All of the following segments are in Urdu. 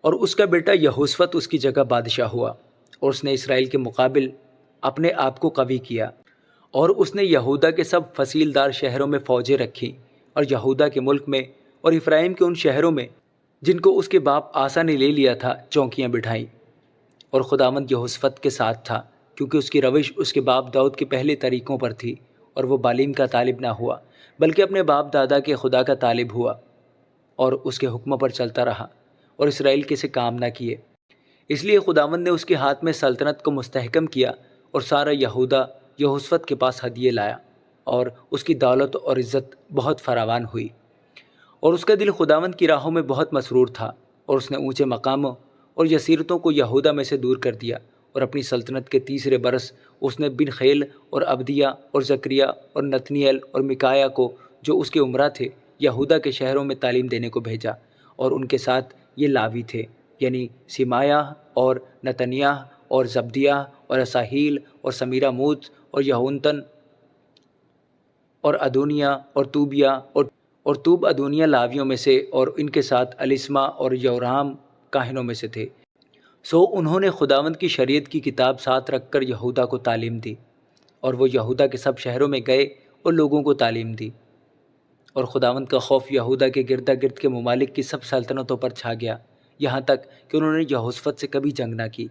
اور اس کا بیٹا یہوشفت اس کی جگہ بادشاہ ہوا، اور اس نے اسرائیل کے مقابل اپنے آپ کو قوی کیا، اور اس نے یہودا کے سب فصیلدار شہروں میں فوجیں رکھیں، اور یہودا کے ملک میں اور افرائیم کے ان شہروں میں جن کو اس کے باپ آسا نے لے لیا تھا چوکیاں بٹھائیں۔ اور خداوند یہوشفت کے ساتھ تھا، کیونکہ اس کی روش اس کے باپ داؤد کے پہلے طریقوں پر تھی، اور وہ بالیم کا طالب نہ ہوا بلکہ اپنے باپ دادا کے خدا کا طالب ہوا، اور اس کے حکموں پر چلتا رہا، اور اسرائیل کے سے کام نہ کیے۔ اس لیے خداوند نے اس کے ہاتھ میں سلطنت کو مستحکم کیا، اور سارا یہودا یہوشفت کے پاس ہدیے لایا، اور اس کی دولت اور عزت بہت فراوان ہوئی، اور اس کا دل خداوند کی راہوں میں بہت مسرور تھا، اور اس نے اونچے مقاموں اور یسیرتوں کو یہودا میں سے دور کر دیا۔ اور اپنی سلطنت کے تیسرے برس اس نے بن خیل اور عبدیہ اور زکریا اور نتنیل اور مکایا کو، جو اس کے امراء تھے، یہودا کے شہروں میں تعلیم دینے کو بھیجا، اور ان کے ساتھ یہ لاوی تھے، یعنی سمایہ اور نتنیاہ اور زبدیہ اور اساہیل اور سمیراموت اور یہونتن اور ادونیہ اور توبیہ اور توب ادونیہ لاویوں میں سے، اور ان کے ساتھ الیسما اور یورام کاہنوں میں سے تھے۔ سو انہوں نے خداوند کی شریعت کی کتاب ساتھ رکھ کر یہودا کو تعلیم دی، اور وہ یہودا کے سب شہروں میں گئے اور لوگوں کو تعلیم دی۔ اور خداوند کا خوف یہودا کے گردا گرد کے ممالک کی سب سلطنتوں پر چھا گیا، یہاں تک کہ انہوں نے یہوشفت سے کبھی جنگ نہ کی۔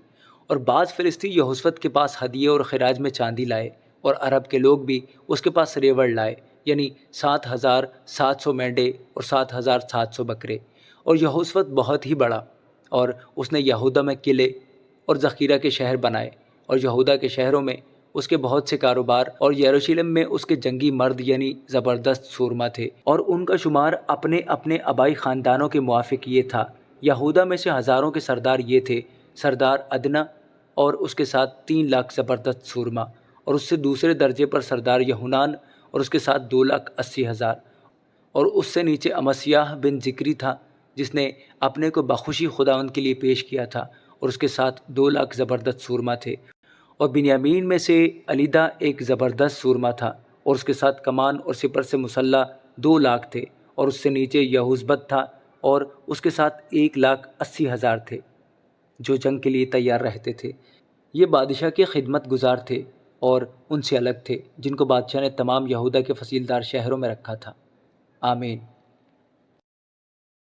اور بعض فلسطی یہوشفت کے پاس ہدیے اور خراج میں چاندی لائے، اور عرب کے لوگ بھی اس کے پاس ریوڑ لائے، یعنی 7,700 مینڈے اور 7,700 بکرے۔ اور یہوشفت بہت ہی بڑا، اور اس نے یہودا میں قلعے اور ذخیرہ کے شہر بنائے، اور یہودا کے شہروں میں اس کے بہت سے کاروبار، اور یروشلم میں اس کے جنگی مرد یعنی زبردست سورما تھے، اور ان کا شمار اپنے اپنے آبائی خاندانوں کے موافق یہ تھا۔ یہودا میں سے ہزاروں کے سردار یہ تھے: سردار ادنا اور اس کے ساتھ 3,00,000 زبردست سورما، اور اس سے دوسرے درجے پر سردار یہونان اور اس کے ساتھ 2,80,000، اور اس سے نیچے امسیاہ بن ذکری تھا، جس نے اپنے کو بخوشی خداوند کے لیے پیش کیا تھا، اور اس کے ساتھ 2,00,000 زبردست سورما تھے۔ اور بنیامین میں سے الیدا ایک زبردست سورما تھا، اور اس کے ساتھ کمان اور سپر سے مسلح 2,00,000 تھے، اور اس سے نیچے یہوزبت تھا، اور اس کے ساتھ 1,80,000 تھے جو جنگ کے لیے تیار رہتے تھے۔ یہ بادشاہ کے خدمت گزار تھے، اور ان سے الگ تھے، جن کو بادشاہ نے تمام یہودا کے فصیلدار شہروں میں رکھا تھا۔ آمین۔